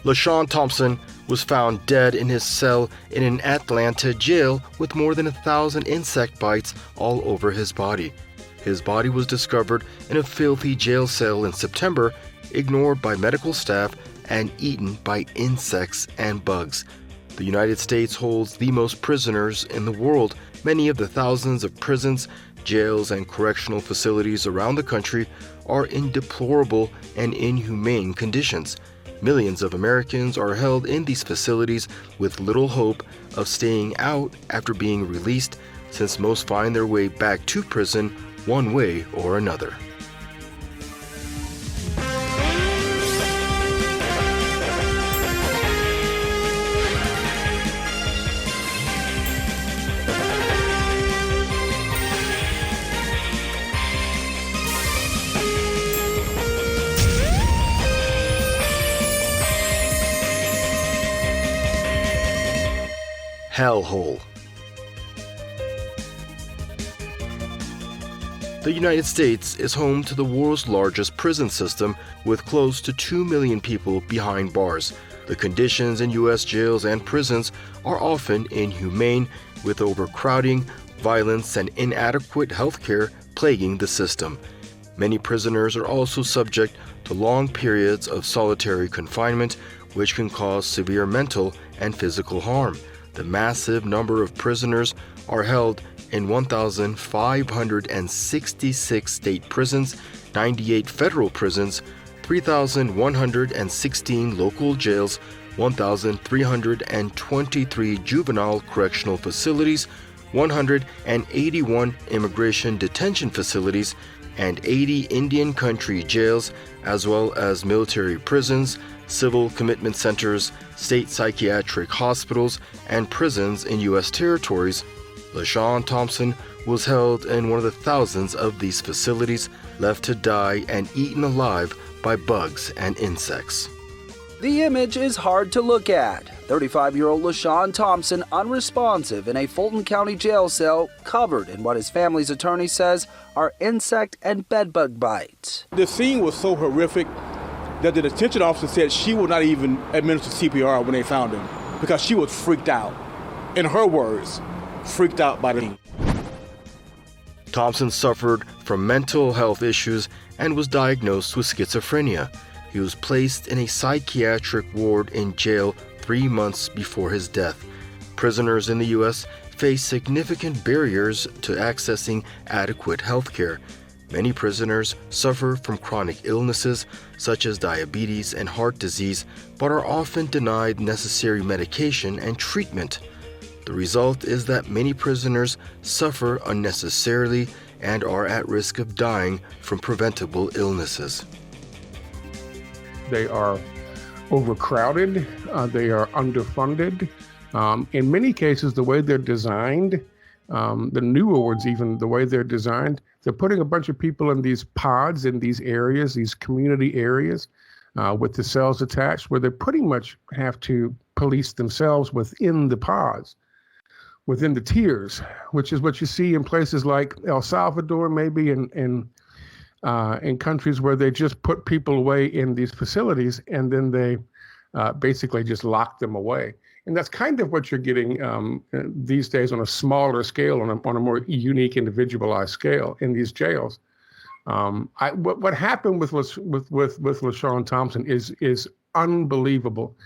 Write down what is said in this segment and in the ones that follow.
LaShawn Thompson was found dead in his cell in an Atlanta jail with more than 1,000 insect bites all over his body. His body was discovered in a filthy jail cell in September, ignored by medical staff and eaten by insects and bugs. The United States holds the most prisoners in the world. Many of the thousands of prisons, jails, and correctional facilities around the country are in deplorable and inhumane conditions. Millions of Americans are held in these facilities with little hope of staying out after being released, since most find their way back to prison one way or another. Hellhole. The United States is home to the world's largest prison system, with close to 2 million people behind bars. The conditions in U.S. jails and prisons are often inhumane, with overcrowding, violence, and inadequate health care plaguing the system. Many prisoners are also subject to long periods of solitary confinement, which can cause severe mental and physical harm. The massive number of prisoners are held in 1,566 state prisons, 98 federal prisons, 3,116 local jails, 1,323 juvenile correctional facilities, 181 immigration detention facilities, and 80 Indian country jails, as well as military prisons, civil commitment centers, state psychiatric hospitals, and prisons in U.S. territories. LaShawn Thompson was held in one of the thousands of these facilities, left to die and eaten alive by bugs and insects. The image is hard to look at. 35-year-old LaShawn Thompson unresponsive in a Fulton County jail cell, covered in what his family's attorney says are insect and bedbug bites. The scene was so horrific that the detention officer said she would not even administer CPR when they found him because she was freaked out. In her words, freaked out by the scene. Thompson suffered from mental health issues and was diagnosed with schizophrenia. He was placed in a psychiatric ward in jail 3 months before his death. Prisoners in the U.S. face significant barriers to accessing adequate health care. Many prisoners suffer from chronic illnesses such as diabetes and heart disease, but are often denied necessary medication and treatment. The result is that many prisoners suffer unnecessarily and are at risk of dying from preventable illnesses. They are overcrowded, they are underfunded. In many cases, the way they're designed, the new wards even, the way they're designed, they're putting a bunch of people in these pods, in these areas, these community areas, with the cells attached, where they pretty much have to police themselves within the pods, within the tiers, which is what you see in places like El Salvador, maybe in countries where they just put people away in these facilities and then they basically just lock them away. And that's kind of what you're getting these days on a smaller scale, on a more unique, individualized scale in these jails. What happened with LaShawn Thompson is unbelievable.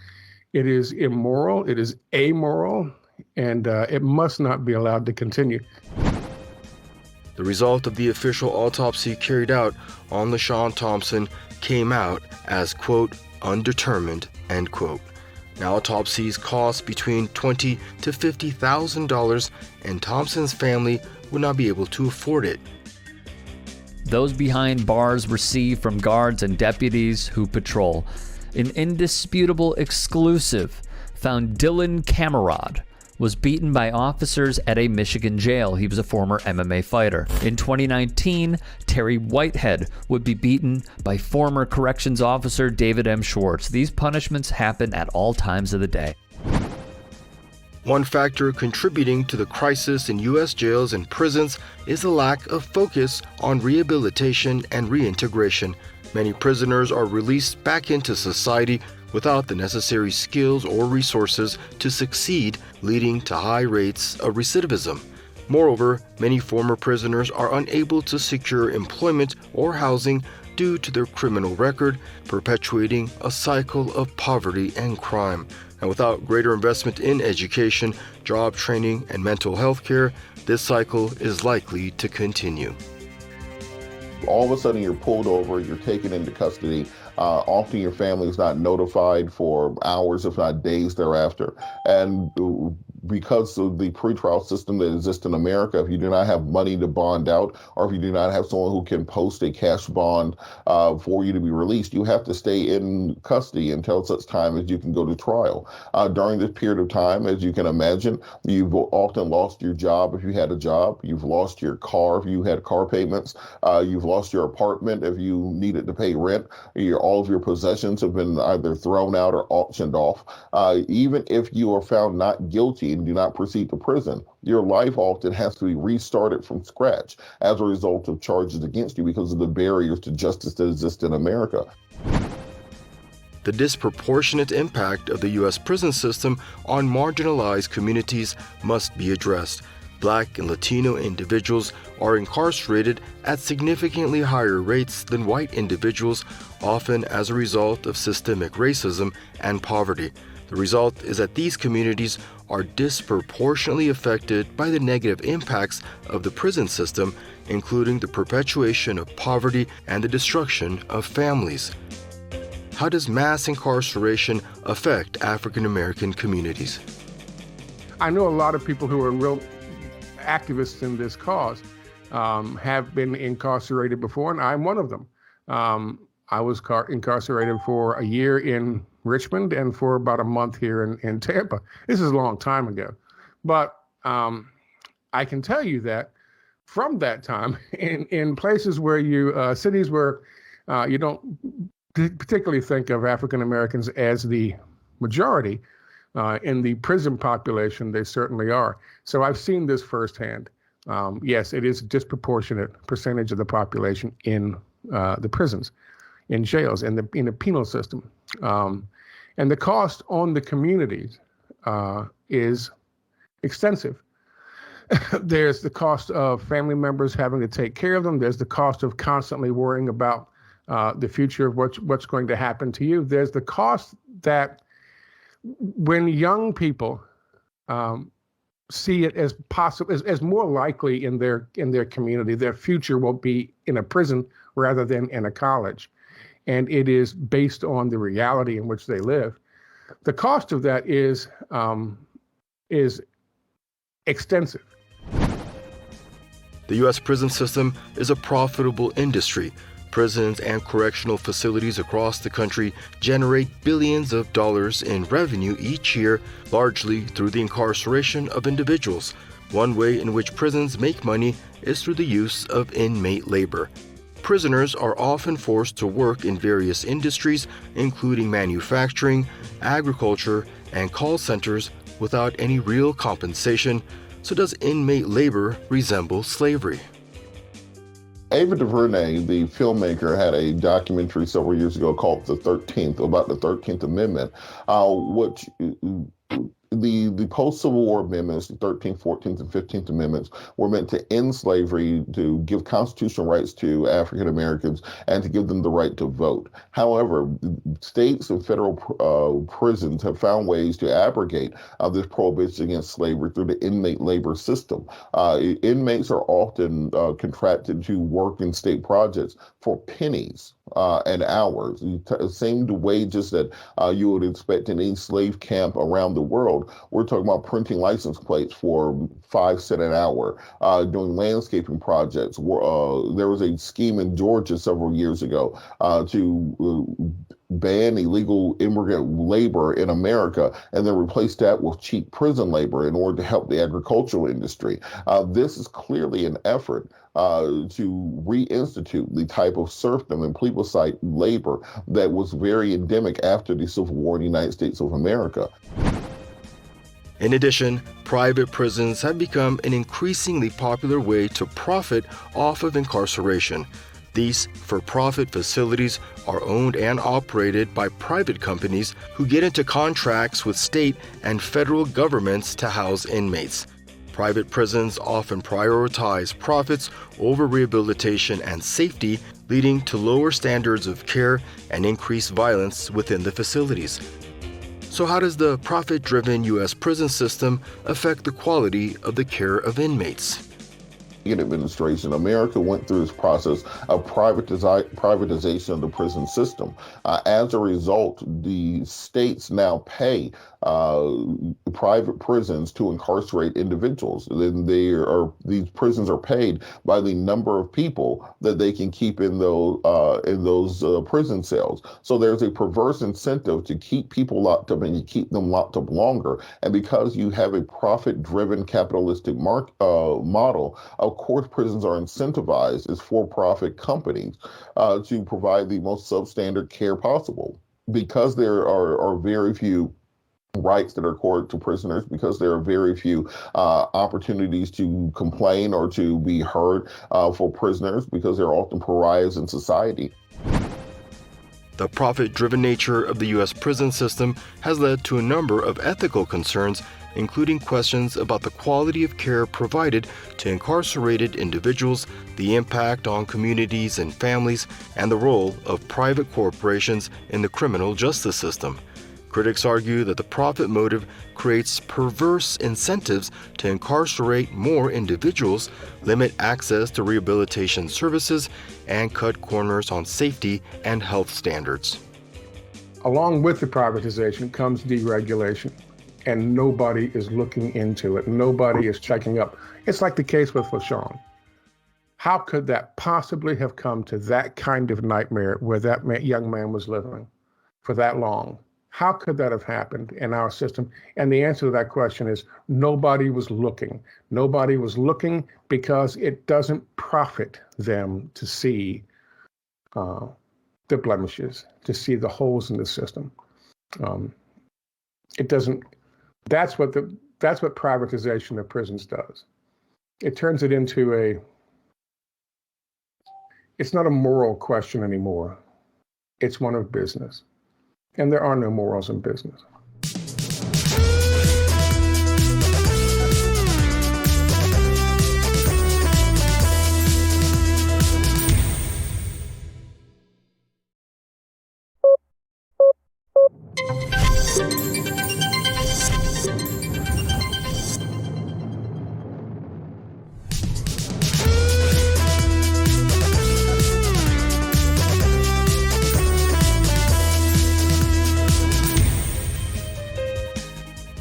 It is immoral. It is amoral, and it must not be allowed to continue. The result of the official autopsy carried out on LaShawn Thompson came out as, quote, undetermined, end quote. Now, autopsies cost between $20,000 to $50,000, and Thompson's family would not be able to afford it. Those behind bars receive from guards and deputies who patrol. An indisputable exclusive found Dylan Camerad was beaten by officers at a Michigan jail. He was a former MMA fighter. In 2019, Terry Whitehead would be beaten by former corrections officer David M. Schwartz. These punishments happen at all times of the day. One factor contributing to the crisis in U.S. jails and prisons is the lack of focus on rehabilitation and reintegration. Many prisoners are released back into society without the necessary skills or resources to succeed, leading to high rates of recidivism. Moreover, many former prisoners are unable to secure employment or housing due to their criminal record, perpetuating a cycle of poverty and crime. And without greater investment in education, job training, and mental health care, this cycle is likely to continue. All of a sudden you're pulled over, you're taken into custody. Often your family is not notified for hours, if not days thereafter. And because of the pretrial system that exists in America, if you do not have money to bond out, or if you do not have someone who can post a cash bond for you to be released, you have to stay in custody until such time as you can go to trial. During this period of time, as you can imagine, you've often lost your job if you had a job. You've lost your car if you had car payments. You've lost your apartment if you needed to pay rent. All of your possessions have been either thrown out or auctioned off. Even if you are found not guilty and do not proceed to prison, your life often has to be restarted from scratch as a result of charges against you because of the barriers to justice that exist in America. The disproportionate impact of the U.S. prison system on marginalized communities must be addressed. Black and Latino individuals are incarcerated at significantly higher rates than white individuals, often as a result of systemic racism and poverty. The result is that these communities are disproportionately affected by the negative impacts of the prison system, including the perpetuation of poverty and the destruction of families. How does mass incarceration affect African American communities? I know a lot of people who are real activists in this cause have been incarcerated before, and I'm one of them. I was incarcerated for a year in Richmond and for about a month here in Tampa. This is a long time ago. But I can tell you that from that time, in places where cities where you don't particularly think of African Americans as the majority, in the prison population, they certainly are. So I've seen this firsthand. Yes, it is a disproportionate percentage of the population in the prisons, in jails, in the penal system. And the cost on the communities is extensive. There's the cost of family members having to take care of them. There's the cost of constantly worrying about the future of what's going to happen to you. There's the cost that when young people see it as possible, as more likely in their community, their future will be in a prison rather than in a college, and it is based on the reality in which they live. The cost of that is extensive. The U.S. prison system is a profitable industry. Prisons and correctional facilities across the country generate billions of dollars in revenue each year, largely through the incarceration of individuals. One way in which prisons make money is through the use of inmate labor. Prisoners are often forced to work in various industries, including manufacturing, agriculture, and call centers, without any real compensation. So does inmate labor resemble slavery? Ava DuVernay, the filmmaker, had a documentary several years ago called The 13th, about the 13th Amendment, which the post-Civil War amendments, the 13th, 14th, and 15th Amendments, were meant to end slavery, to give constitutional rights to African Americans, and to give them the right to vote. However, states and federal prisons have found ways to abrogate this prohibition against slavery through the inmate labor system. Inmates are often contracted to work in state projects for pennies and hours, same wages that you would expect in any slave camp around the world. We're talking about printing license plates for 5 cents an hour, doing landscaping projects. There was a scheme in Georgia several years ago to ban illegal immigrant labor in America and then replace that with cheap prison labor in order to help the agricultural industry. This is clearly an effort to reinstitute the type of serfdom and plebiscite labor that was very endemic after the Civil War in the United States of America. In addition, private prisons have become an increasingly popular way to profit off of incarceration. These for-profit facilities are owned and operated by private companies who get into contracts with state and federal governments to house inmates. Private prisons often prioritize profits over rehabilitation and safety, leading to lower standards of care and increased violence within the facilities. So how does the profit-driven U.S. prison system affect the quality of the care of inmates? Administration, America went through this process of privatization of the prison system. As a result, the states now pay private prisons to incarcerate individuals. Then these prisons are paid by the number of people that they can keep in those prison cells. So there's a perverse incentive to keep people locked up and you keep them locked up longer. And because you have a profit-driven capitalistic model, of course, prisons are incentivized as for-profit companies to provide the most substandard care possible. Because there are very few rights that are accorded to prisoners, because there are very few opportunities to complain or to be heard for prisoners, because they're often pariahs in society. The profit-driven nature of the U.S. prison system has led to a number of ethical concerns, including questions about the quality of care provided to incarcerated individuals, the impact on communities and families, and the role of private corporations in the criminal justice system. Critics argue that the profit motive creates perverse incentives to incarcerate more individuals, limit access to rehabilitation services, and cut corners on safety and health standards. Along with the privatization comes deregulation, and nobody is looking into it. Nobody is checking up. It's like the case with LaShawn. How could that possibly have come to that kind of nightmare where that young man was living for that long? How could that have happened in our system? And the answer to that question is nobody was looking. Nobody was looking because it doesn't profit them to see the blemishes, to see the holes in the system. It doesn't. That's what privatization of prisons does. It turns it into it's not a moral question anymore. It's one of business. And there are no morals in business.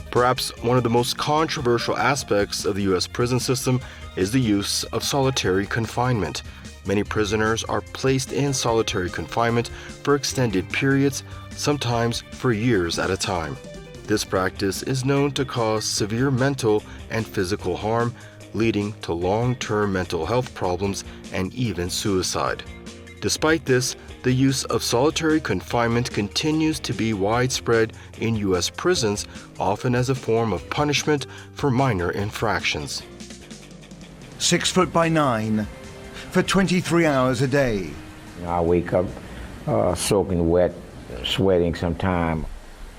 Perhaps one of the most controversial aspects of the U.S. prison system is the use of solitary confinement. Many prisoners are placed in solitary confinement for extended periods, sometimes for years at a time. This practice is known to cause severe mental and physical harm, leading to long-term mental health problems and even suicide. Despite this, the use of solitary confinement continues to be widespread in U.S. prisons, often as a form of punishment for minor infractions. 6 foot by 9, for 23 hours a day. I wake up soaking wet, sweating sometime.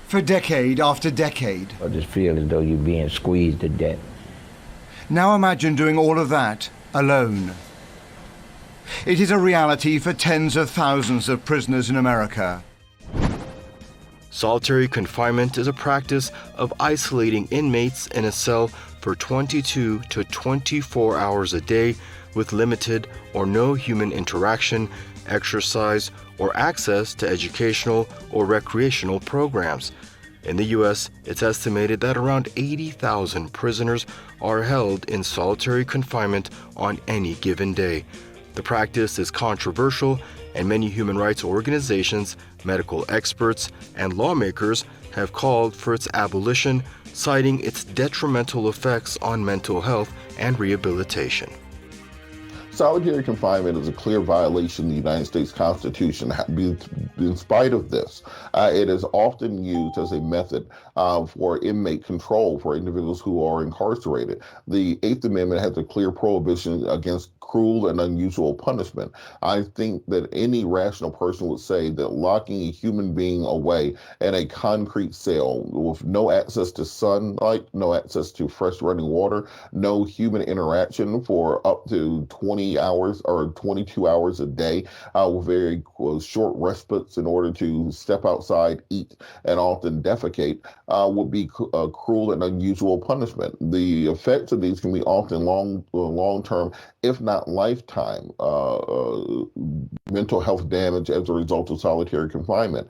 For decade after decade. I just feel as though you're being squeezed to death. Now imagine doing all of that alone. It is a reality for tens of thousands of prisoners in America. Solitary confinement is a practice of isolating inmates in a cell for 22 to 24 hours a day with limited or no human interaction, exercise, or access to educational or recreational programs. In the U.S., it's estimated that around 80,000 prisoners are held in solitary confinement on any given day. The practice is controversial, and many human rights organizations, medical experts, and lawmakers have called for its abolition, citing its detrimental effects on mental health and rehabilitation. Solitary confinement is a clear violation of the United States Constitution. In spite of this, it is often used as a method for inmate control for individuals who are incarcerated. The Eighth Amendment has a clear prohibition against cruel and unusual punishment. I think that any rational person would say that locking a human being away in a concrete cell with no access to sunlight, no access to fresh running water, no human interaction for up to 20 hours or 22 hours a day, with very short respites in order to step outside, eat, and often defecate, would be cruel and unusual punishment. The effects of these can be often long-term, if not lifetime, mental health damage as a result of solitary confinement.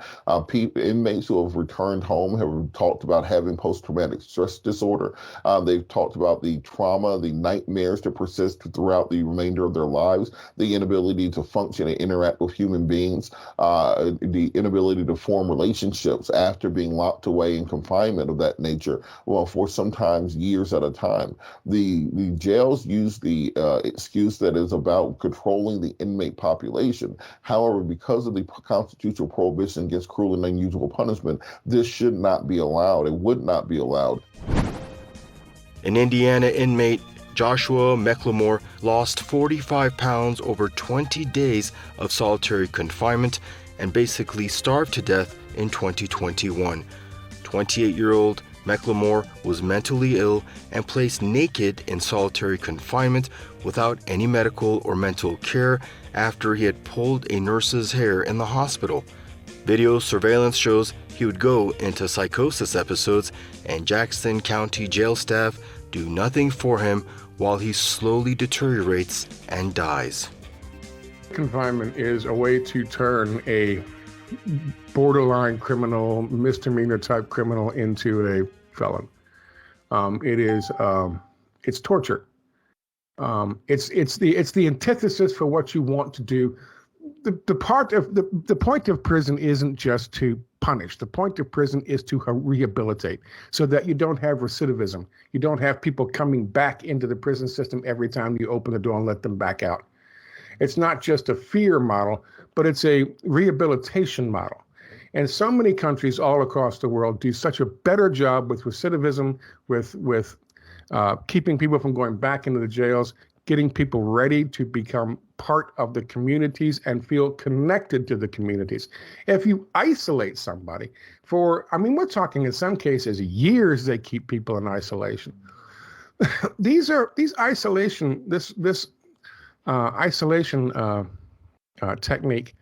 Inmates who have returned home have talked about having post-traumatic stress disorder. They've talked about the trauma, the nightmares that persist throughout the remainder of their lives, the inability to function and interact with human beings, the inability to form relationships after being locked away in confinement of that nature, well, for sometimes years at a time. The jails use the excuse that is about controlling the inmate population. However, because of the constitutional prohibition against cruel and unusual punishment, this should not be allowed. It would not be allowed. An Indiana inmate, Joshua McLemore, lost 45 pounds over 20 days of solitary confinement and basically starved to death in 2021. 28-year-old McLemore was mentally ill and placed naked in solitary confinement without any medical or mental care after he had pulled a nurse's hair in the hospital. Video surveillance shows he would go into psychosis episodes, and Jackson County jail staff do nothing for him while he slowly deteriorates and dies. Confinement is a way to turn a borderline criminal, misdemeanor type criminal into a felon. It's torture. It's the antithesis for what you want to do. The point of prison isn't just to punish. The point of prison is to rehabilitate, so that you don't have recidivism. You don't have people coming back into the prison system every time you open the door and let them back out. It's not just a fear model, but it's a rehabilitation model. And so many countries all across the world do such a better job with recidivism, with keeping people from going back into the jails, getting people ready to become part of the communities and feel connected to the communities. If you isolate somebody we're talking in some cases years they keep people in isolation. Isolation technique.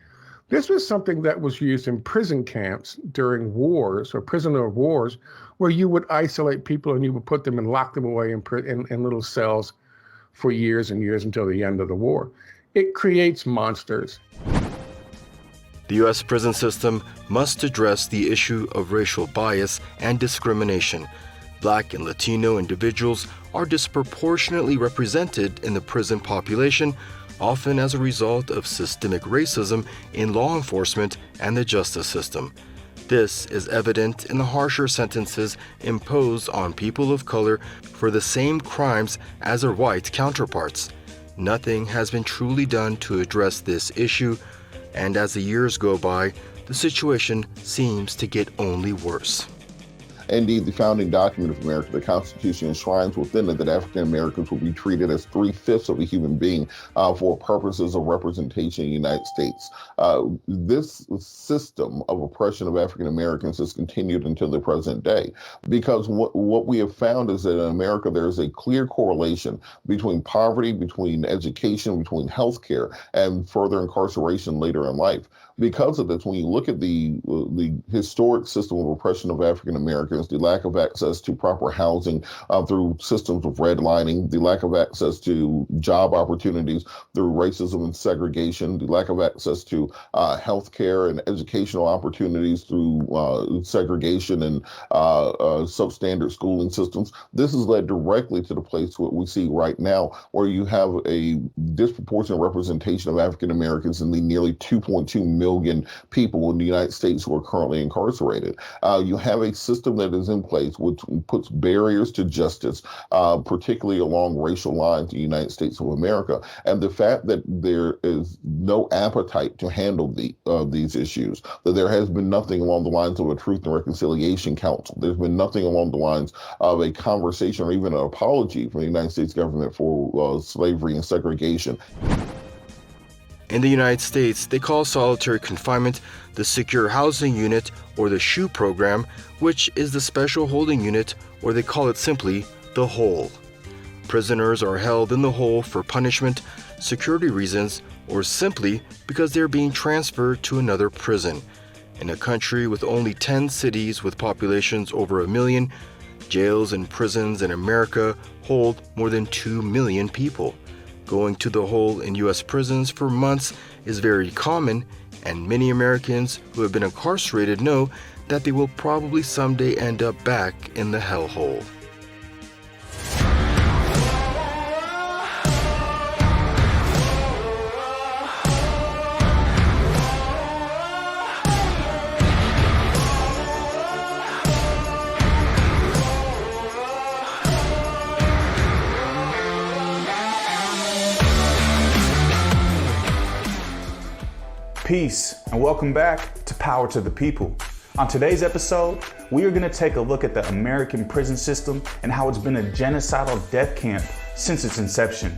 This was something that was used in prison camps during wars or prisoner of wars, where you would isolate people and you would put them and lock them away in little cells for years and years until the end of the war. It creates monsters. The U.S. prison system must address the issue of racial bias and discrimination. Black and Latino individuals are disproportionately represented in the prison population, often as a result of systemic racism in law enforcement and the justice system. This is evident in the harsher sentences imposed on people of color for the same crimes as their white counterparts. Nothing has been truly done to address this issue, and as the years go by, the situation seems to get only worse. Indeed, the founding document of America, the Constitution, enshrines within it that African Americans will be treated as 3/5 of a human being for purposes of representation in the United States. This system of oppression of African Americans has continued until the present day, because what we have found is that in America there is a clear correlation between poverty, between education, between healthcare, and further incarceration later in life. Because of this, when you look at the historic system of oppression of African Americans, the lack of access to proper housing through systems of redlining, the lack of access to job opportunities through racism and segregation, the lack of access to health care and educational opportunities through segregation and substandard schooling systems, this has led directly to the place what we see right now, where you have a disproportionate representation of African Americans in the nearly 2.2 million people in the United States who are currently incarcerated. You have a system that that is in place, which puts barriers to justice, particularly along racial lines in the United States of America. And the fact that there is no appetite to handle these issues, that there has been nothing along the lines of a Truth and Reconciliation Council. There's been nothing along the lines of a conversation or even an apology from the United States government for slavery and segregation. In the United States, they call solitary confinement the Secure Housing Unit or the SHU program, which is the Special Holding Unit, or they call it simply the Hole. Prisoners are held in the Hole for punishment, security reasons, or simply because they're being transferred to another prison. In a country with only 10 cities with populations over 1 million, jails and prisons in America hold more than 2 million people. Going to the Hole in U.S. prisons for months is very common, and many Americans who have been incarcerated know that they will probably someday end up back in the hellhole. Peace and welcome back to Power to the People. On today's episode, we are going to take a look at the American prison system and how it's been a genocidal death camp since its inception.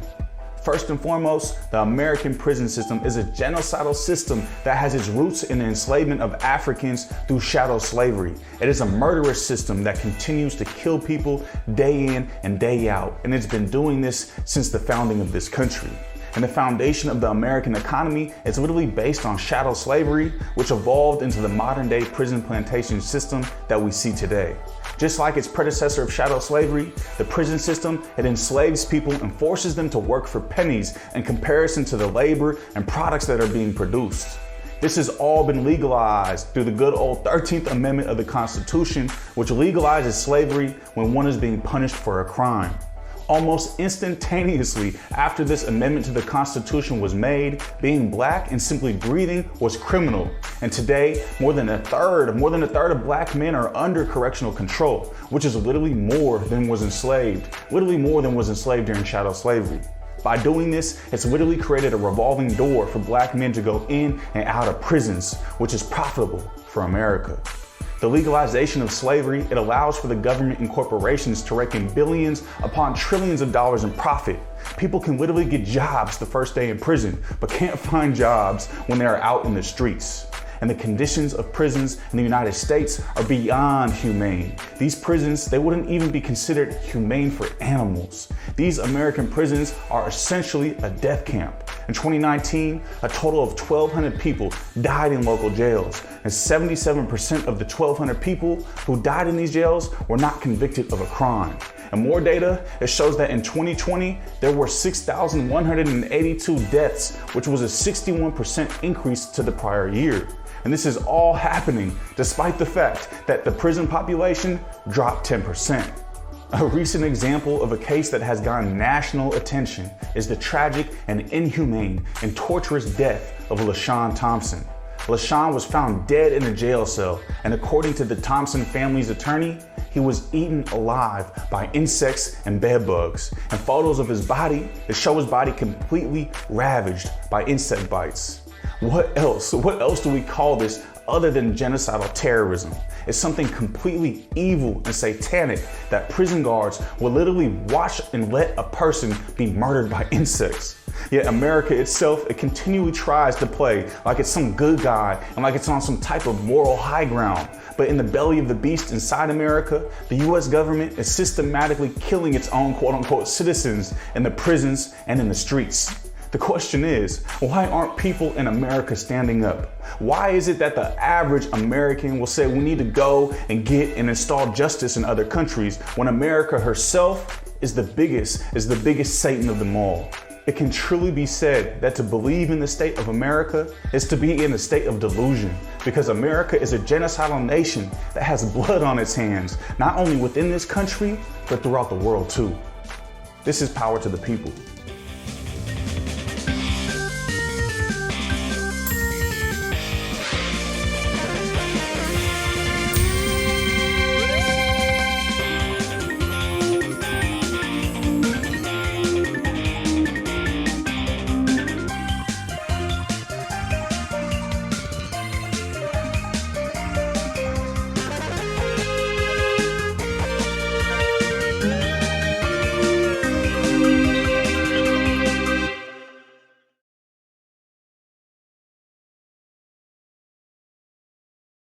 First and foremost, the American prison system is a genocidal system that has its roots in the enslavement of Africans through chattel slavery. It is a murderous system that continues to kill people day in and day out, and it's been doing this since the founding of this country. And the foundation of the American economy is literally based on chattel slavery, which evolved into the modern day prison plantation system that we see today. Just like its predecessor of chattel slavery, the prison system, it enslaves people and forces them to work for pennies in comparison to the labor and products that are being produced. This has all been legalized through the good old 13th Amendment of the Constitution, which legalizes slavery when one is being punished for a crime. Almost instantaneously after this amendment to the Constitution was made, being black and simply breathing was criminal. And today, more than a third of black men are under correctional control, which is literally more than was enslaved during chattel slavery. By doing this, it's literally created a revolving door for black men to go in and out of prisons, which is profitable for America. The legalization of slavery, it allows for the government and corporations to rake in billions upon trillions of dollars in profit. People can literally get jobs the first day in prison, but can't find jobs when they are out in the streets. And the conditions of prisons in the United States are beyond humane. These prisons, they wouldn't even be considered humane for animals. These American prisons are essentially a death camp. In 2019, a total of 1,200 people died in local jails, and 77% of the 1,200 people who died in these jails were not convicted of a crime. And more data, it shows that in 2020, there were 6,182 deaths, which was a 61% increase to the prior year. And this is all happening despite the fact that the prison population dropped 10%. A recent example of a case that has gotten national attention is the tragic and inhumane and torturous death of LaShawn Thompson. LaShawn was found dead in a jail cell, and according to the Thompson family's attorney, he was eaten alive by insects and bed bugs. And photos of his body, it show his body completely ravaged by insect bites. What else do we call this other than genocidal terrorism? It's something completely evil and satanic that prison guards will literally watch and let a person be murdered by insects. Yet America itself, it continually tries to play like it's some good guy and like it's on some type of moral high ground. But in the belly of the beast inside America, the US government is systematically killing its own quote unquote citizens in the prisons and in the streets. The question is, why aren't people in America standing up? Why is it that the average American will say we need to go and get and install justice in other countries when America herself is the biggest Satan of them all? It can truly be said that to believe in the state of America is to be in a state of delusion, because America is a genocidal nation that has blood on its hands, not only within this country, but throughout the world too. This is Power to the People.